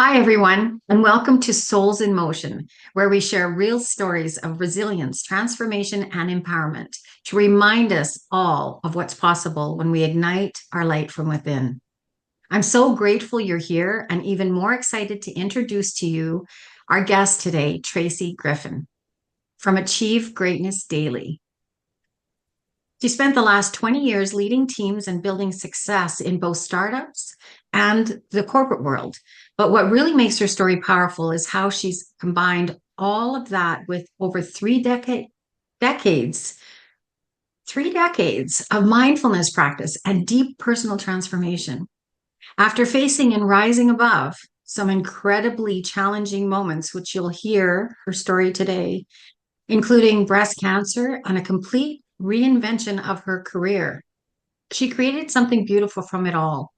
Hi, everyone, and welcome to Souls in Motion, where we share real stories of resilience, transformation, and empowerment to remind us all of what's possible when we ignite our light from within. I'm so grateful you're here and even more excited to introduce to you our guest today, Traci Griffen from Achieve Greatness Daily. She spent the last 20 years leading teams and building success in both startups and the corporate world. But what really makes her story powerful is how she's combined all of that with over decades, 3 decades of mindfulness practice and deep personal transformation. After facing and rising above some incredibly challenging moments, which you'll hear her story today, including breast cancer and a complete reinvention of her career. She created something beautiful from it all,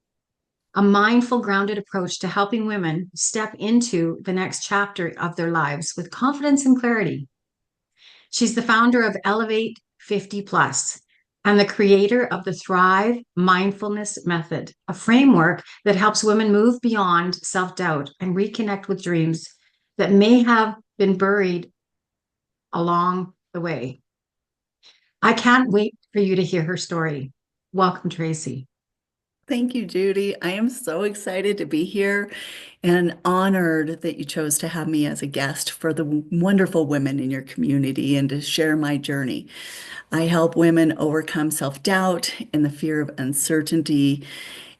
a mindful, grounded approach to helping women step into the next chapter of their lives with confidence and clarity. She's the founder of Elevate 50 Plus and the creator of the THRIVE Mindfulness Method, a framework that helps women move beyond self doubt and reconnect with dreams that may have been buried along the way. I can't wait for you to hear her story. Welcome, Traci. Thank you, Judy. I am so excited to be here and honored that you chose to have me as a guest for the wonderful women in your community and to share my journey. I help women overcome self-doubt and the fear of uncertainty.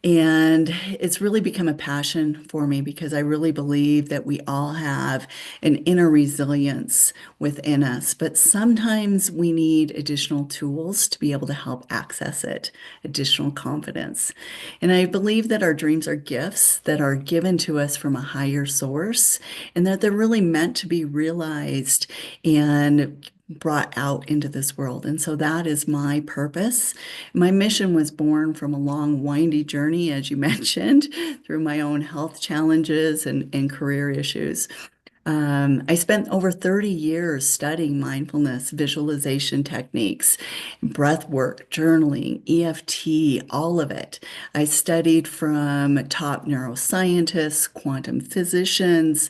And it's really become a passion for me because I really believe that we all have an inner resilience within us, but sometimes we need additional tools to be able to help access it, additional confidence. And I believe that our dreams are gifts that are given to us from a higher source and that they're really meant to be realized and brought out into this world. And so that is my purpose. My mission was born from a long, windy journey, as you mentioned, through my own health challenges and career issues. I spent over 30 years studying mindfulness, visualization techniques, breath work, journaling, EFT, all of it. I studied from top neuroscientists, quantum physicians,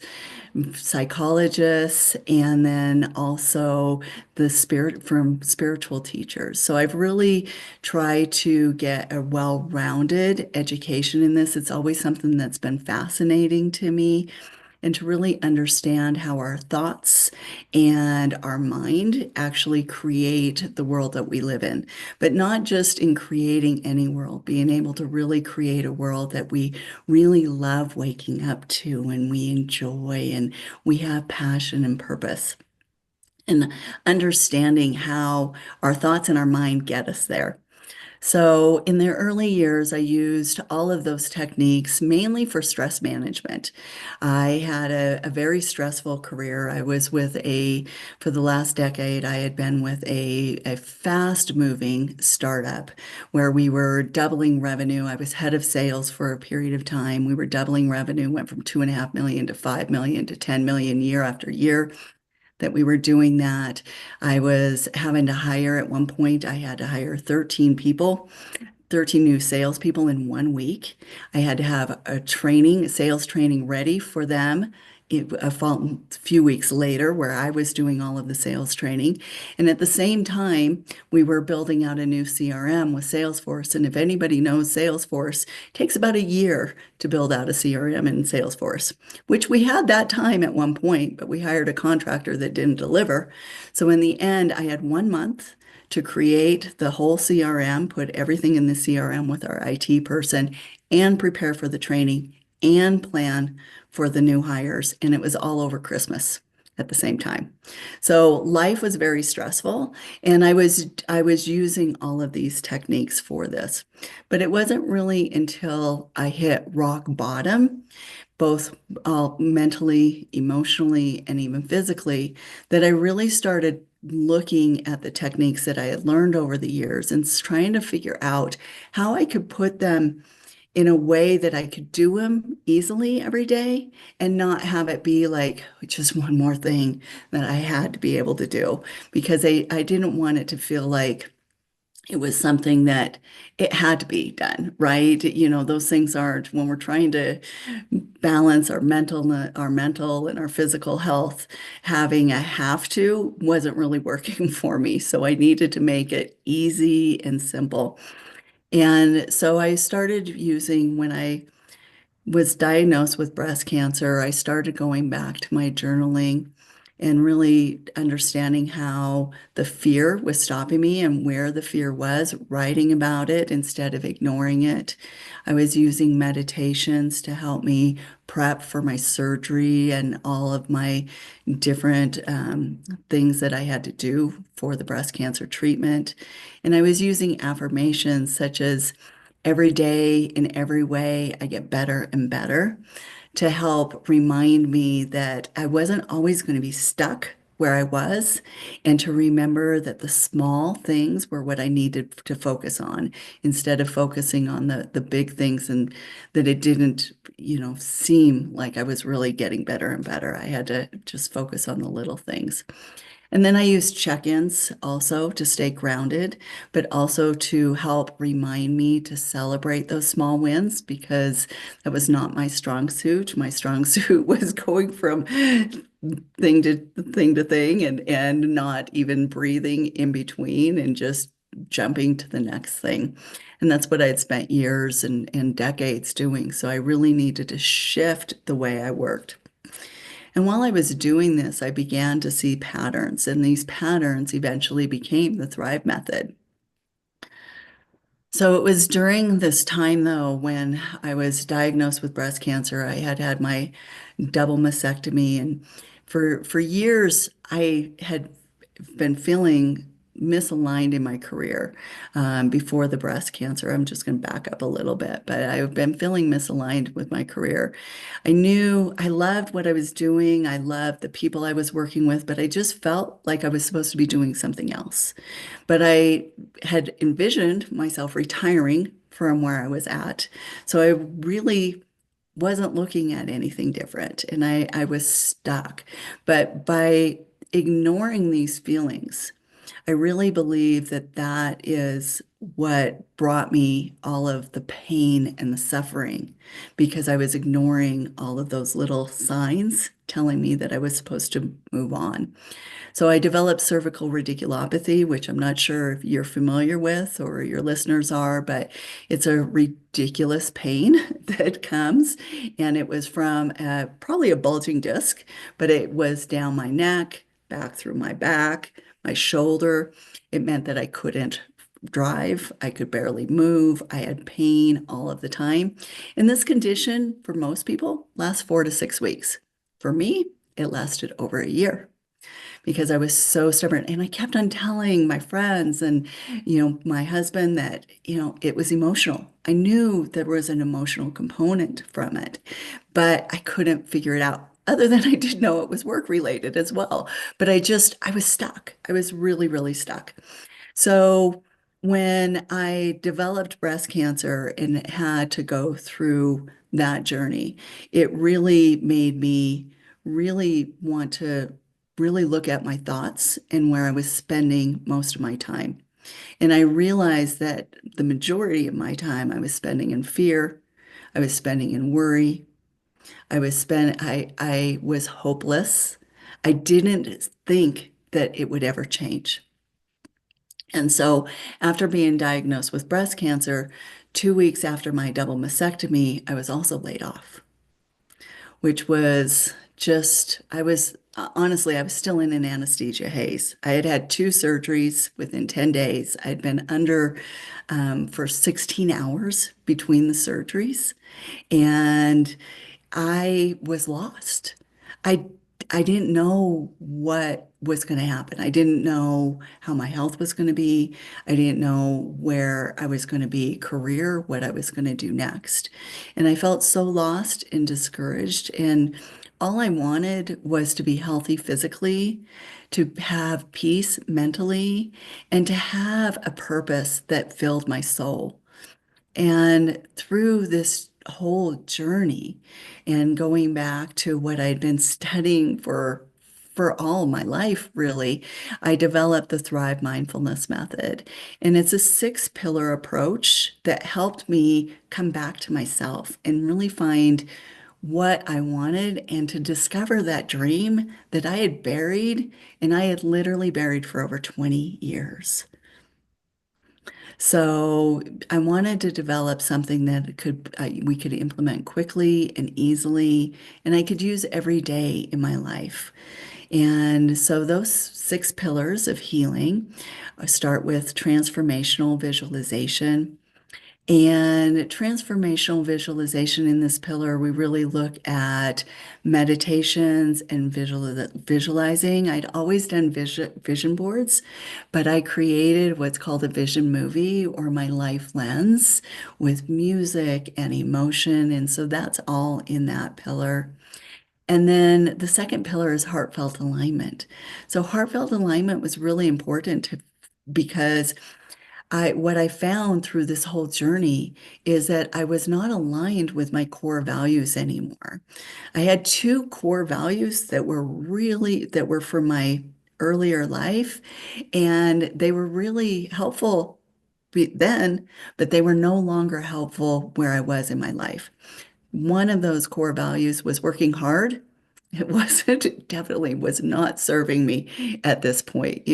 psychologists, and then also the spirit from spiritual teachers. So I've really tried to get a well-rounded education in this. It's always something that's been fascinating to me and to really understand how our thoughts and our mind actually create the world that we live in. But not just in creating any world, being able to really create a world that we really love waking up to and we enjoy and we have passion and purpose. And understanding how our thoughts and our mind get us there. So in the early years, I used all of those techniques mainly for stress management. I had a very stressful career. I was for the last decade, I had been with a fast-moving startup where we were doubling revenue. I was head of sales for a period of time. We were doubling revenue, went from 2.5 million to 5 million to 10 million year after year that we were doing that. I was having to hire at one point, I had to hire 13 people, 13 new salespeople in 1 week. I had to have a sales training ready for them a few weeks later, where I was doing all of the sales training. And at the same time, we were building out a new CRM with Salesforce. And if anybody knows Salesforce, it takes about a year to build out a CRM in Salesforce, which we had that time at one point, but we hired a contractor that didn't deliver. So in the end, I had 1 month to create the whole CRM, put everything in the CRM with our IT person, and prepare for the training and plan for the new hires. And it was all over Christmas at the same time. So life was very stressful, and I was using all of these techniques for this. But it wasn't really until I hit rock bottom, both mentally, emotionally, and even physically, that I really started looking at the techniques that I had learned over the years and trying to figure out how I could put them in a way that I could do them easily every day and not have it be like just one more thing that I had to be able to do because I didn't want it to feel like it was something that it had to be done, right? Those things aren't when we're trying to balance our mental and our physical health, having a have to wasn't really working for me. So I needed to make it easy and simple. And so I started using when I was diagnosed with breast cancer, I started going back to my journaling and really understanding how the fear was stopping me and where the fear was, writing about it instead of ignoring it. I was using meditations to help me prep for my surgery and all of my different things that I had to do for the breast cancer treatment. And I was using affirmations such as, every day in every way, I get better and better to help remind me that I wasn't always going to be stuck where I was, and to remember that the small things were what I needed to focus on instead of focusing on the big things, and that it didn't, seem like I was really getting better and better. I had to just focus on the little things. And then I use check-ins also to stay grounded, but also to help remind me to celebrate those small wins because that was not my strong suit. My strong suit was going from thing to thing to thing and not even breathing in between and just jumping to the next thing. And that's what I had spent years and decades doing. So I really needed to shift the way I worked. And while I was doing this, I began to see patterns, and these patterns eventually became the Thrive Method. So it was during this time, though, when I was diagnosed with breast cancer. I had had my double mastectomy, and for years, I had been feeling misaligned in my career before the breast cancer. I'm just going to back up a little bit, but I've been feeling misaligned with my career. I knew I loved what I was doing. I loved the people I was working with, but I just felt like I was supposed to be doing something else. But I had envisioned myself retiring from where I was at. So I really wasn't looking at anything different, and I was stuck. But by ignoring these feelings, I really believe that that is what brought me all of the pain and the suffering because I was ignoring all of those little signs telling me that I was supposed to move on. So I developed cervical radiculopathy, which I'm not sure if you're familiar with or your listeners are, but it's a ridiculous pain that comes. And it was from probably a bulging disc, but it was down my neck, back through my back, my shoulder. It meant that I couldn't drive. I could barely move. I had pain all of the time. And this condition, for most people, lasts 4 to 6 weeks. For me, it lasted over a year because I was so stubborn. And I kept on telling my friends and, my husband that, it was emotional. I knew there was an emotional component from it, but I couldn't figure it out. Other than I did know it was work related as well. But I was stuck. I was really, really stuck. So when I developed breast cancer and had to go through that journey, it really made me really want to really look at my thoughts and where I was spending most of my time. And I realized that the majority of my time I was spending in fear, I was spending in worry, I was hopeless. I didn't think that it would ever change. And so after being diagnosed with breast cancer, 2 weeks after my double mastectomy, I was also laid off, which was just, honestly, I was still in an anesthesia haze. I had had 2 surgeries within 10 days. I'd been under for 16 hours between the surgeries, and I was lost. I I didn't know what was going to happen. I didn't know how my health was going to be. I didn't know where I was going to be career, what I was going to do next. And I felt so lost and discouraged. And all I wanted was to be healthy physically, to have peace mentally, and to have a purpose that filled my soul. And through this whole journey and going back to what I'd been studying for for all my life, really, I developed the Thrive Mindfulness Method. And it's a six-pillar approach that helped me come back to myself and really find what I wanted and to discover that dream that I had buried, and I had literally buried for over 20 years. So I wanted to develop something that we could implement quickly and easily, and I could use every day in my life. And so those six pillars of healing start with transformational visualization. And transformational visualization in this pillar, we really look at meditations and visualizing. I'd always done vision boards, but I created what's called a vision movie or my life lens with music and emotion. And so that's all in that pillar. And then the second pillar is heartfelt alignment. So heartfelt alignment was really important because what I found through this whole journey is that I was not aligned with my core values anymore. I had two core values that were from my earlier life, and they were really helpful then, but they were no longer helpful where I was in my life. One of those core values was working hard. It wasn't, definitely was not serving me at this point.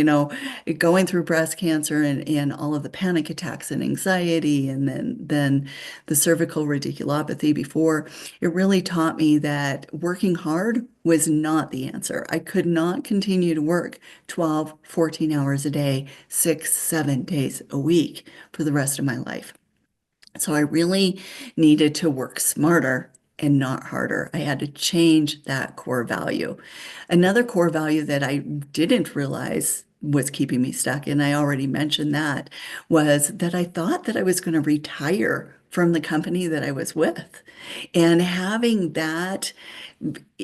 Going through breast cancer and all of the panic attacks and anxiety, and then the cervical radiculopathy before, it really taught me that working hard was not the answer. I could not continue to work 12, 14 hours a day, 6, 7 days a week for the rest of my life. So I really needed to work smarter and not harder. I had to change that core value. Another core value that I didn't realize was keeping me stuck, and I already mentioned that, was that I thought that I was going to retire from the company that I was with. And having that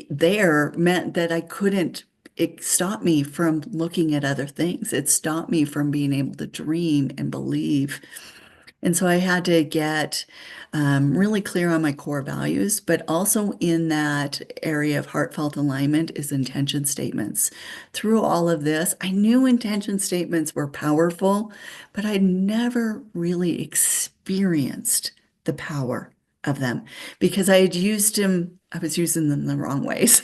there meant that I couldn't, it stopped me from looking at other things. It stopped me from being able to dream and believe. And so I had to get really clear on my core values, but also in that area of heartfelt alignment is intention statements. Through all of this, I knew intention statements were powerful, but I'd never really experienced the power of them because I had used them. I was using them the wrong ways.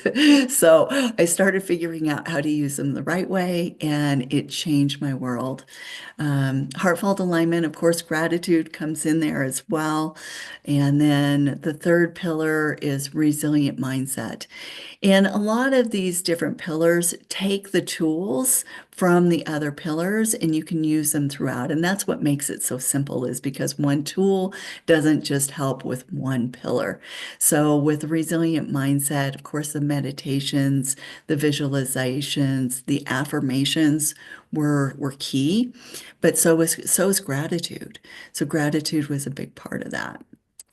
So I started figuring out how to use them the right way, and it changed my world. Heartfelt alignment, of course, gratitude comes in there as well. And then the third pillar is resilient mindset. And a lot of these different pillars take the tools from the other pillars and you can use them throughout. And that's what makes it so simple, is because one tool doesn't just help with one pillar. So with resilient mindset, of course, the meditations, the visualizations, the affirmations were key, but so is gratitude. So gratitude was a big part of that.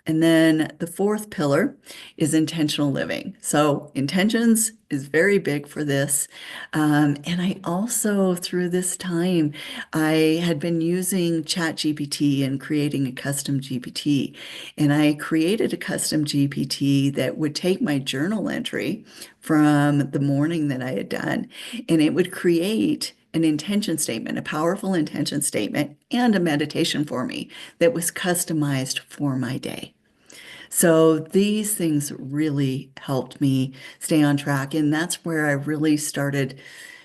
And then the fourth pillar is intentional living. So intentions is very big for this. And I also, through this time, I had been using ChatGPT and creating a custom GPT. And I created a custom GPT that would take my journal entry from the morning that I had done, and it would create an intention statement, a powerful intention statement, and a meditation for me that was customized for my day. So these things really helped me stay on track. And that's where I really started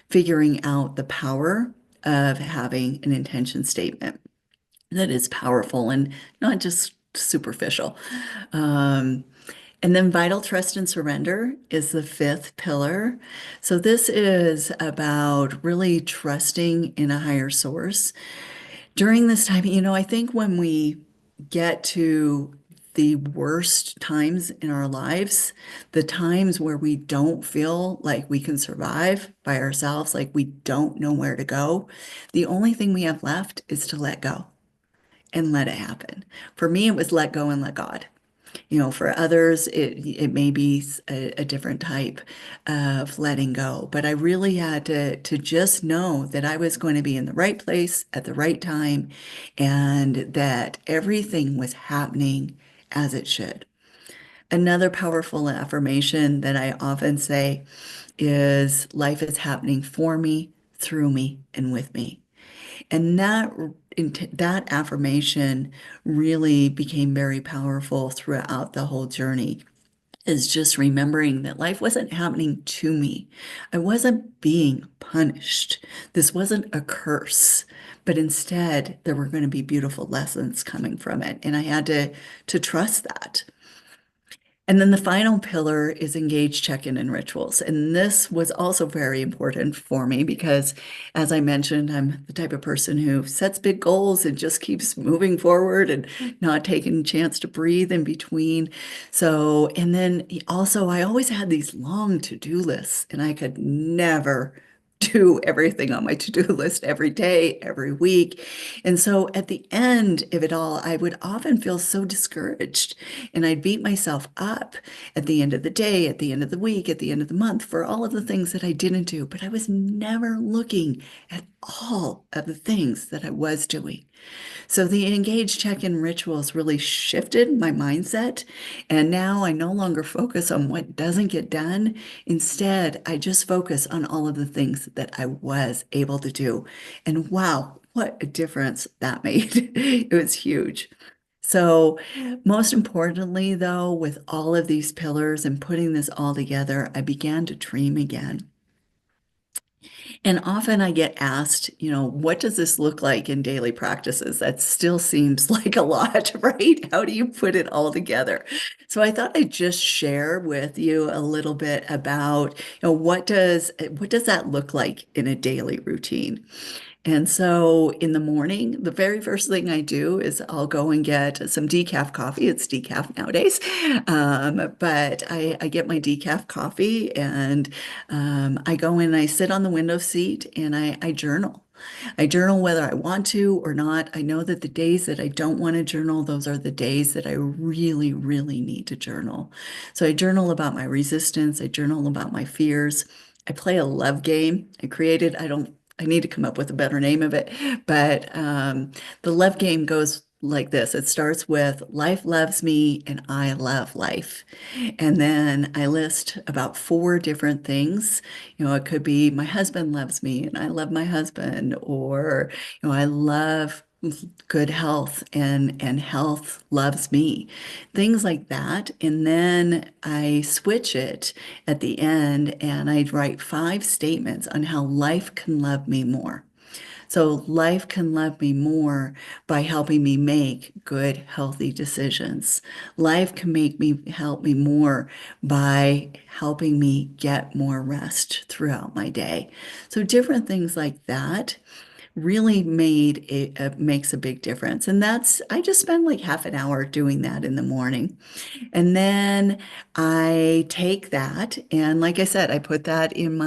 figuring out the power of having an intention statement that is powerful and not just superficial. Um, and then vital trust and surrender is the fifth pillar. So this is about really trusting in a higher source. During this time, I think when we get to the worst times in our lives, the times where we don't feel like we can survive by ourselves, like we don't know where to go, the only thing we have left is to let go and let it happen. For me, it was let go and let God. For others, it may be a different type of letting go. But I really had to just know that I was going to be in the right place at the right time and that everything was happening as it should. Another powerful affirmation that I often say is life is happening for me, through me, and with me. And that affirmation really became very powerful throughout the whole journey, is just remembering that life wasn't happening to me. I wasn't being punished. This wasn't a curse, but instead there were going to be beautiful lessons coming from it. And I had to trust that. And then the final pillar is engage, check-in, and rituals. And this was also very important for me because, as I mentioned, I'm the type of person who sets big goals and just keeps moving forward and not taking a chance to breathe in between. So, and then also, I always had these long to-do lists, and I could never do everything on my to-do list every day, every week. And so at the end of it all, I would often feel so discouraged, and I'd beat myself up at the end of the day, at the end of the week, at the end of the month for all of the things that I didn't do. But I was never looking at all of the things that I was doing. So the engage, check-in rituals really shifted my mindset. And now I no longer focus on what doesn't get done. Instead, I just focus on all of the things that I was able to do. And wow, what a difference that made. It was huge. So, most importantly, though, with all of these pillars and putting this all together, I began to dream again. And often I get asked, what does this look like in daily practices? That still seems like a lot, right? How do you put it all together? So I thought I'd just share with you a little bit about, what does that look like in a daily routine? And so in the morning, the very first thing I do is I'll go and get some decaf coffee. It's decaf nowadays. But I get my decaf coffee, and I go in and I sit on the window seat and I journal. I journal whether I want to or not. I know that the days that I don't want to journal, those are the days that I really, really need to journal. So I journal about my resistance. I journal about my fears. I play a love game. I need to come up with a better name of it, but the love game goes like this. It starts with life loves me and I love life. And then I list about four different things. It could be my husband loves me and I love my husband, or, I love good health and health loves me, things like that. And then I switch it at the end and I write 5 statements on how life can love me more. So life can love me more by helping me make good, healthy decisions. Life can help me more by helping me get more rest throughout my day. So different things like that really makes a big difference. And I just spend like half an hour doing that in the morning. And then I take that, and like I said, I put that in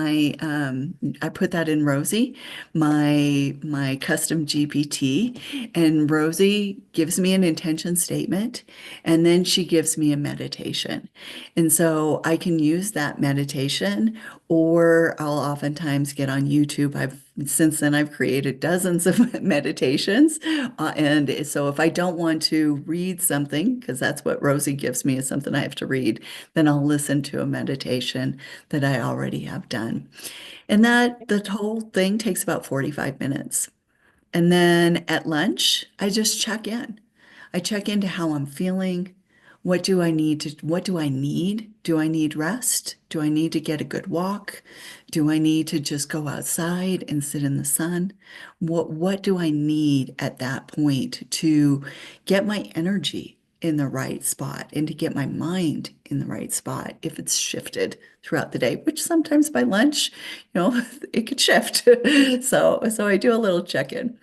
Rosie, my custom GPT, and Rosie gives me an intention statement, and then she gives me a meditation. And so I can use that meditation, or I'll oftentimes get on YouTube. Since then I've created dozens of meditations. And so if I don't want to read something, because that's what Rosie gives me is something I have to read, then I'll listen to a meditation that I already have done. And the whole thing takes about 45 minutes. And then at lunch, I just check in. I check into how I'm feeling. What do I need? Do I need rest? Do I need to get a good walk? Do I need to just go outside and sit in the sun? What do I need at that point to get my energy in the right spot and to get my mind in the right spot if it's shifted throughout the day, which sometimes by lunch, it could shift. So I do a little check-in.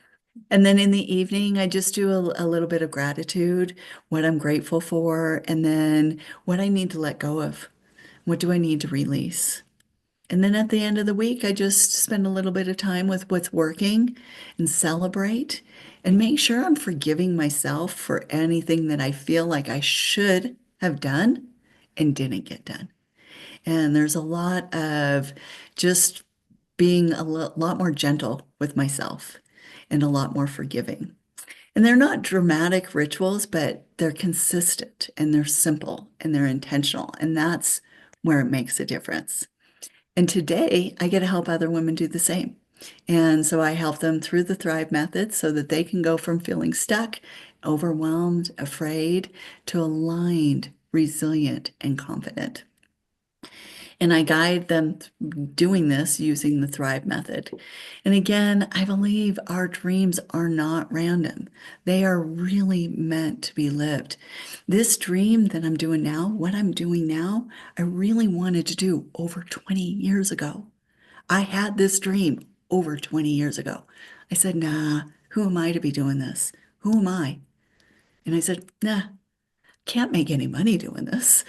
And then in the evening, I just do a little bit of gratitude, what I'm grateful for, and then what I need to let go of. What do I need to release? And then at the end of the week, I just spend a little bit of time with what's working and celebrate and make sure I'm forgiving myself for anything that I feel like I should have done and didn't get done. And there's a lot of just being lot more gentle with myself and a lot more forgiving. And they're not dramatic rituals, but they're consistent and they're simple and they're intentional. And that's where it makes a difference. And today I get to help other women do the same. And so I help them through the Thrive method so that they can go from feeling stuck, overwhelmed, afraid, to aligned, resilient, and confident. And I guide them doing this using the Thrive method. And again, I believe our dreams are not random. They are really meant to be lived. This dream that I'm doing now, what I'm doing now, I really wanted to do over 20 years ago. I had this dream over 20 years ago. I said, nah, who am I to be doing this? Who am I? And I said, nah, can't make any money doing this.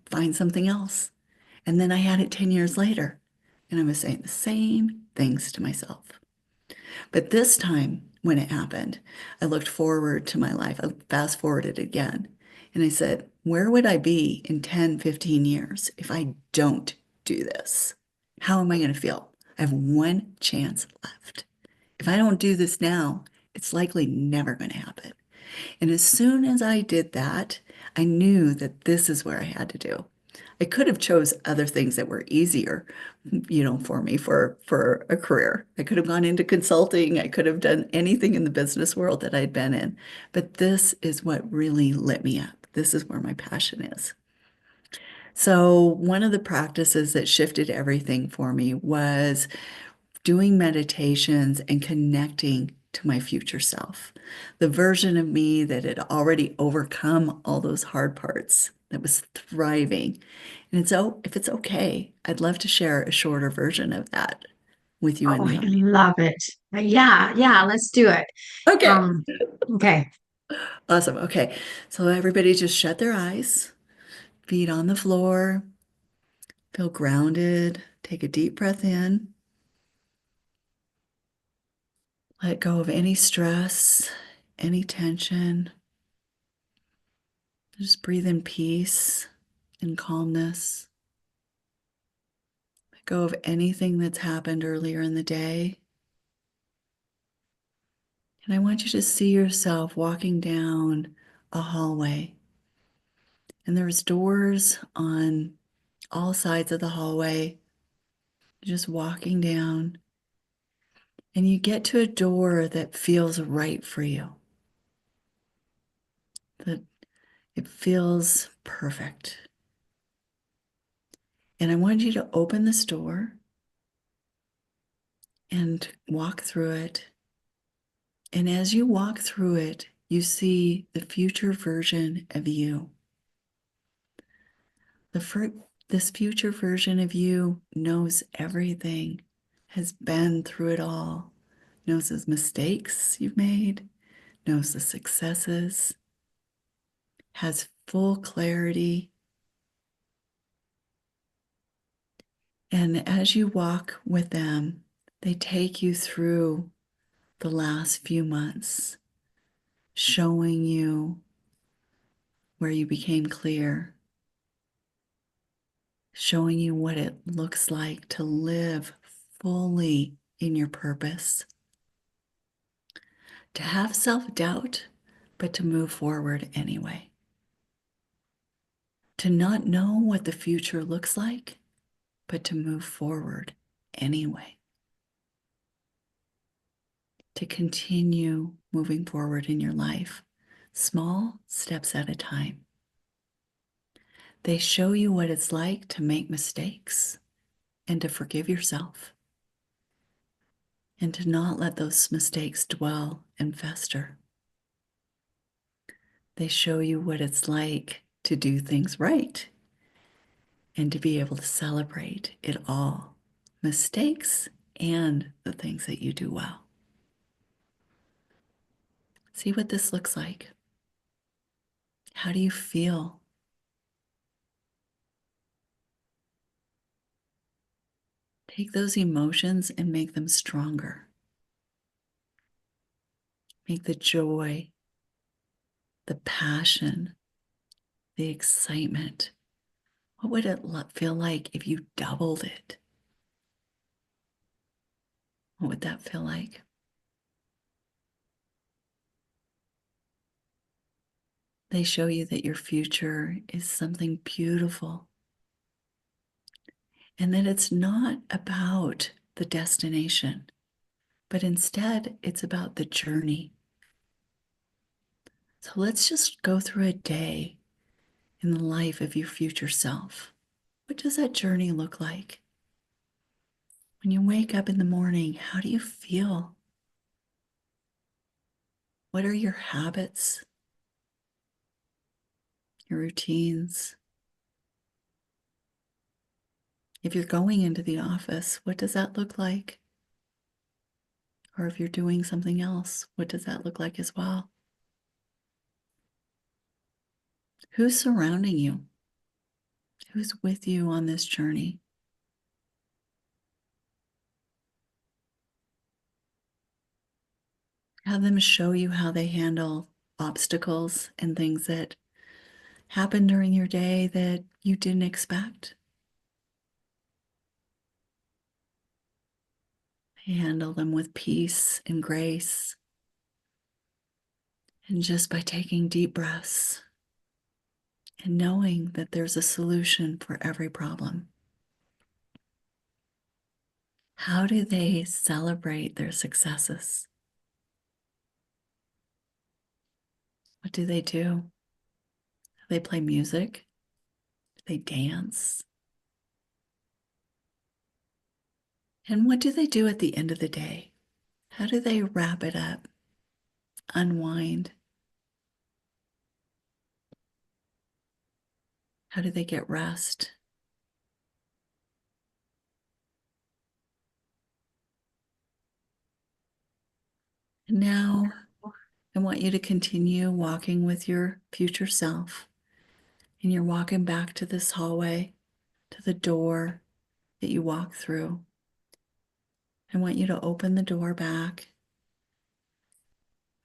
Find something else. And then I had it 10 years later, and I was saying the same things to myself. But this time, when it happened, I looked forward to my life. I fast forwarded again. And I said, where would I be in 10, 15 years if I don't do this? How am I going to feel? I have one chance left. If I don't do this now, it's likely never going to happen. And as soon as I did that, I knew that this is where I had to do. I could have chose other things that were easier, for me for a career. I could have gone into consulting. I could have done anything in the business world that I'd been in. But this is what really lit me up. This is where my passion is. So one of the practices that shifted everything for me was doing meditations and connecting to my future self, the version of me that had already overcome all those hard parts, that was thriving. And so, if it's okay, I'd love to share a shorter version of that with you in Oh, the I audience. love it. Yeah, let's do it. Okay, Um, okay. awesome. Okay, so everybody just shut their eyes, feet on the floor, feel grounded, take a deep breath in, let go of any stress, any tension. Just breathe in peace and calmness. Let go of anything that's happened earlier in the day. And I want you to see yourself walking down a hallway. And there's doors on all sides of the hallway. You're just walking down. And you get to a door that feels right for you, that it feels perfect. And I want you to open this door and walk through it. And as you walk through it, you see the future version of you. This future version of you knows everything, has been through it all, knows the mistakes you've made, knows the successes, has full clarity. And as you walk with them, they take you through the last few months, showing you where you became clear, showing you what it looks like to live fully in your purpose, to have self-doubt, but to move forward anyway, to not know what the future looks like, but to move forward anyway, to continue moving forward in your life, small steps at a time. They show you what it's like to make mistakes and to forgive yourself and to not let those mistakes dwell and fester. They show you what it's like to do things right and to be able to celebrate it all, mistakes and the things that you do well. See what this looks like. How do you feel? Take those emotions and make them stronger. Make the joy, the passion, the excitement. What would it feel like if you doubled it? What would that feel like? They show you that your future is something beautiful and that it's not about the destination, but instead it's about the journey. So let's just go through a day in the life of your future self. What does that journey look like? When you wake up in the morning, how do you feel? What are your habits, your routines? If you're going into the office, what does that look like? Or if you're doing something else, what does that look like as well? Who's surrounding you? Who's with you on this journey? Have them show you how they handle obstacles and things that happen during your day that you didn't expect. They handle them with peace and grace. And just by taking deep breaths and knowing that there's a solution for every problem. How do they celebrate their successes? What do they do? Do they play music? Do they dance? And what do they do at the end of the day? How do they wrap it up, unwind? How do they get rest? And now I want you to continue walking with your future self. And you're walking back to this hallway, to the door that you walk through. I want you to open the door back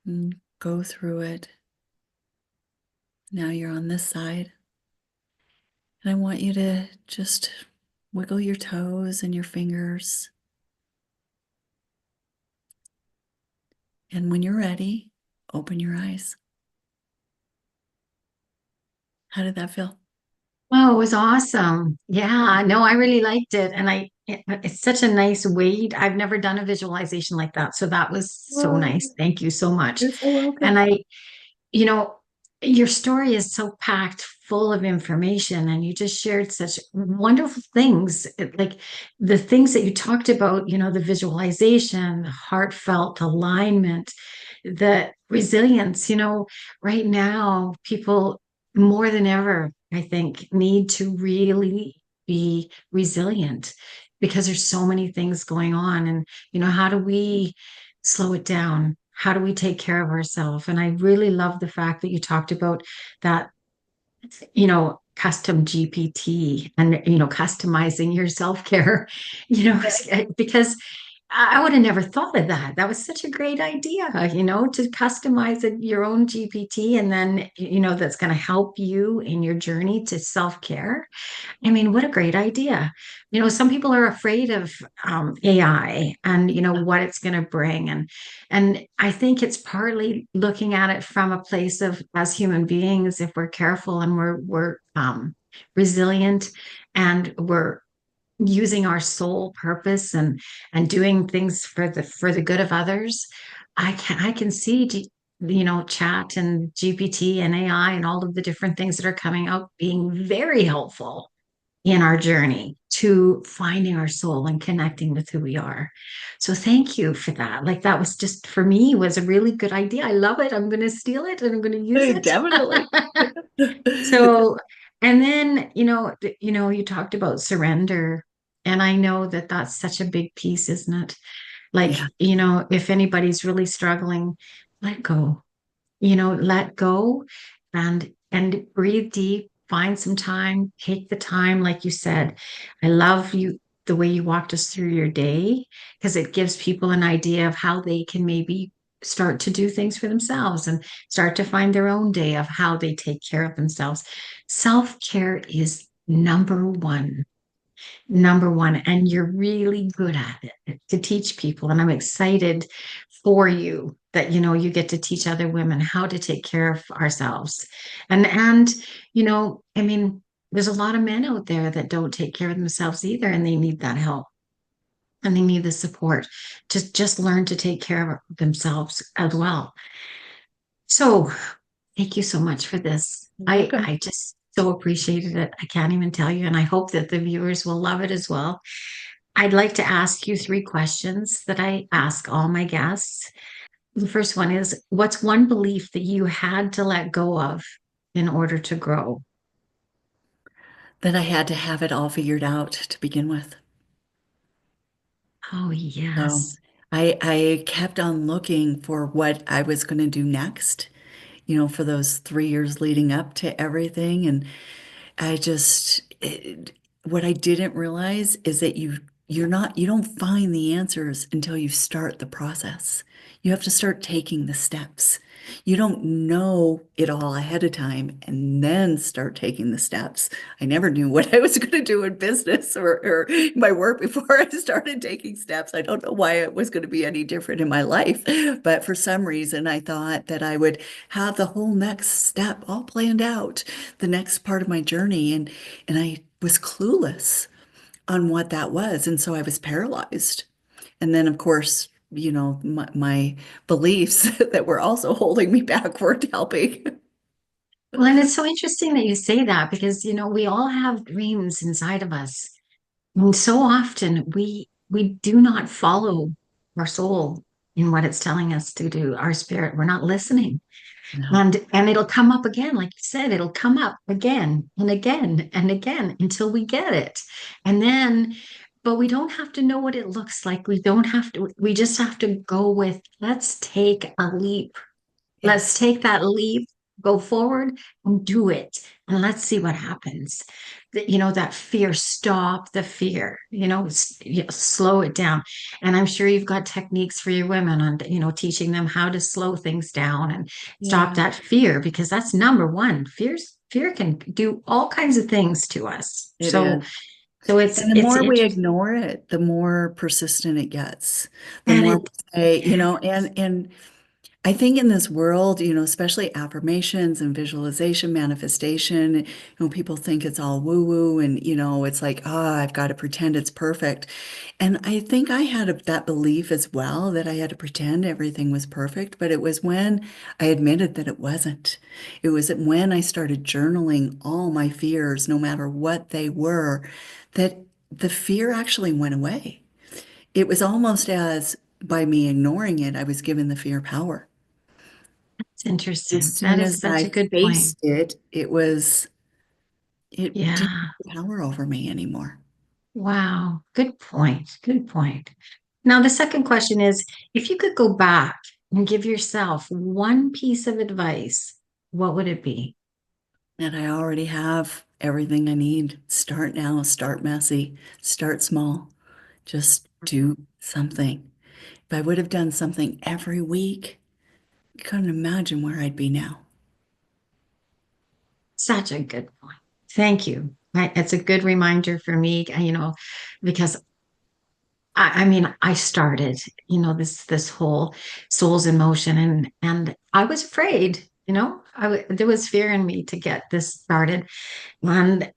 and go through it. Now you're on this side. And I want you to just wiggle your toes and your fingers. And when you're ready, open your eyes. How did that feel? Oh, it was awesome. Yeah, no, I really liked it. And it's such a nice way. I've never done a visualization like that. So that was so Oh, nice. Thank you so much. you're so welcome. And you know, your story is so packed full of information, and you just shared such wonderful things. Like the things that you talked about, the visualization, the heartfelt alignment, the resilience. Right now, people more than ever, I think, need to really be resilient because there's so many things going on. And, how do we slow it down? How do we take care of ourselves? And I really love the fact that you talked about that, custom GPT and, customizing your self-care, because I would have never thought of that. That was such a great idea, to customize your own GPT, and then, that's going to help you in your journey to self-care. I mean, what a great idea. Some people are afraid of AI and what it's going to bring, and I think it's partly looking at it from a place of, as human beings, if we're careful and we're resilient, and we're using our soul purpose and doing things for the good of others. I can see chat and GPT and AI and all of the different things that are coming out being very helpful in our journey to finding our soul and connecting with who we are. So thank you for that. Like that was just for me was a really good idea. I love it. I'm going to steal it and I'm going to use it. Definitely. So, and then, you talked about surrender, and I know that that's such a big piece, isn't it? Like, Yeah. if anybody's really struggling, let go, let go and breathe deep, find some time, take the time, like you said. I love the way you walked us through your day, because it gives people an idea of how they can maybe start to do things for themselves and start to find their own day of how they take care of themselves. Self-care is number one, and you're really good at it to teach people, and I'm excited for you that you get to teach other women how to take care of ourselves. And I mean, there's a lot of men out there that don't take care of themselves either, and they need that help and they need the support to just learn to take care of themselves as well. So thank you so much for this. You're I welcome. just so appreciated it. I can't even tell you. And I hope that the viewers will love it as well. I'd like to ask you three questions that I ask all my guests. The first one is, what's one belief that you had to let go of in order to grow? That I had to have it all figured out to begin with. Oh, So yes. I kept on looking for what I was going to do next, for those 3 years leading up to everything. And what I didn't realize is that you don't find the answers until you start the process. You have to start taking the steps. You don't know it all ahead of time and then start taking the steps. I never knew what I was going to do in business or my work before I started taking steps. I don't know why it was going to be any different in my life, but for some reason I thought that I would have the whole next step all planned out, the next part of my journey, and I was clueless on what that was, and so I was paralyzed. And then, of course, my beliefs that were also holding me back weren't helping. Well, and it's so interesting that you say that because, we all have dreams inside of us. And so often we do not follow our soul in what it's telling us to do, our spirit. We're not listening. No. And it'll come up again, like you said, it'll come up again and again and again until we get it. And then, but we don't have to know what it looks like. We don't have to, we just have to go with, let's take a leap. Let's Yes. take that leap, go forward and do it. And let's see what happens. That fear, stop the fear, slow it down. And I'm sure you've got techniques for your women on, teaching them how to slow things down and stop Yeah, that fear, because that's number one. Fear can do all kinds of things to us. it is. So it's And the it's more we interesting. ignore it, the more persistent it gets. The And more it we say, and I think in this world, especially affirmations and visualization, manifestation, people think it's all woo-woo and, it's like, I've got to pretend it's perfect. And I think I had that belief as well that I had to pretend everything was perfect, but it was when I admitted that it wasn't. It was when I started journaling all my fears, no matter what they were, that the fear actually went away. It was almost as by me ignoring it, I was given the fear power. it's interesting. As That soon is as such I a good point. faced it, it didn't Yeah. have power over me anymore. Wow. Good point. Good point. Now, the second question is, if you could go back and give yourself one piece of advice, what would it be? And I already have everything I need. Start now, start messy, start small. Just do something. If I would have done something every week, I couldn't imagine where I'd be now. Such a good point. Thank you. It's a good reminder for me, because I mean, I started, this whole souls in motion, and I was afraid, there was fear in me to get this started. And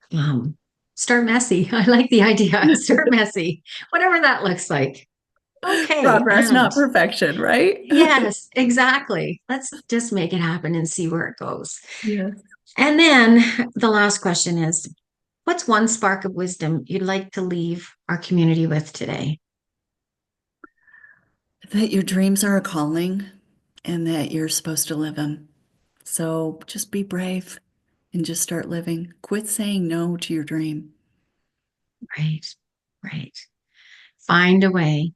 start messy. I like the idea. Start messy, whatever that looks like. Okay. Progress, And not perfection, right? yes, exactly. Let's just make it happen and see where it goes. Yes. And then the last question is, what's one spark of wisdom you'd like to leave our community with today? That your dreams are a calling and that you're supposed to live them. So just be brave and just start living. Quit saying no to your dream. Right. Right. Find a way.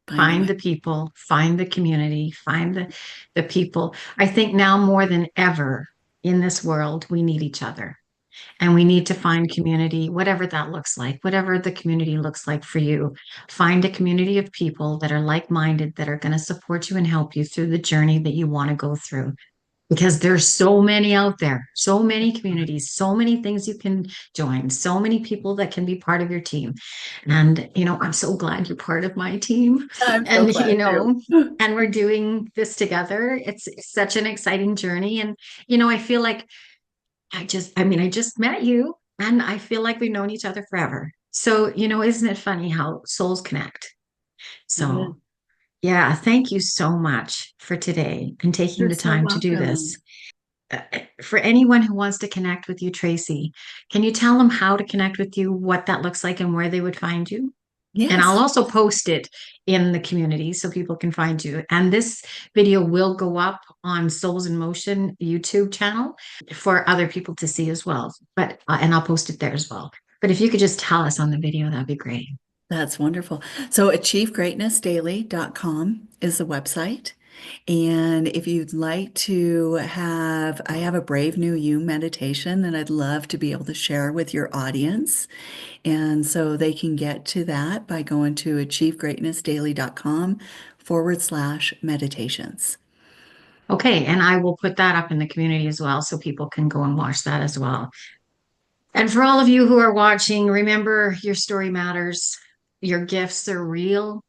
Find a Find way. the people, find the community, find the people. I think now more than ever in this world, we need each other. And we need to find community, whatever that looks like, whatever the community looks like for you. Find a community of people that are like minded, that are going to support you and help you through the journey that you want to go through. Because there's so many out there, so many communities, so many things you can join, so many people that can be part of your team. And, I'm so glad you're part of my team. I'm so And, glad too. and we're doing this together. It's such an exciting journey. And, I feel like I just met you. And I feel like we've known each other forever. So, isn't it funny how souls connect? Yeah. So, yeah, thank you so much for today and taking You're the so time to do this. welcome. For anyone who wants to connect with you, Traci, can you tell them how to connect with you, what that looks like, and where they would find you? And I'll Yes, also post it in the community so people can find you. And this video will go up on Souls in Motion YouTube channel for other people to see as well. But and I'll post it there as well. But if you could just tell us on the video, that'd be great. that's wonderful. So achievegreatnessdaily.com is the website. And if you'd like to have, I have a Brave New You meditation that I'd love to be able to share with your audience. And so they can get to that by going to achievegreatnessdaily.com/meditations. Okay, and I will put that up in the community as well so people can go and watch that as well. And for all of you who are watching, remember your story matters. Your gifts are real.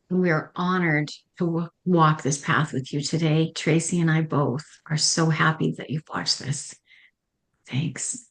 And we are honored to walk this path with you today. Traci and I both are so happy that you've watched this. Thanks.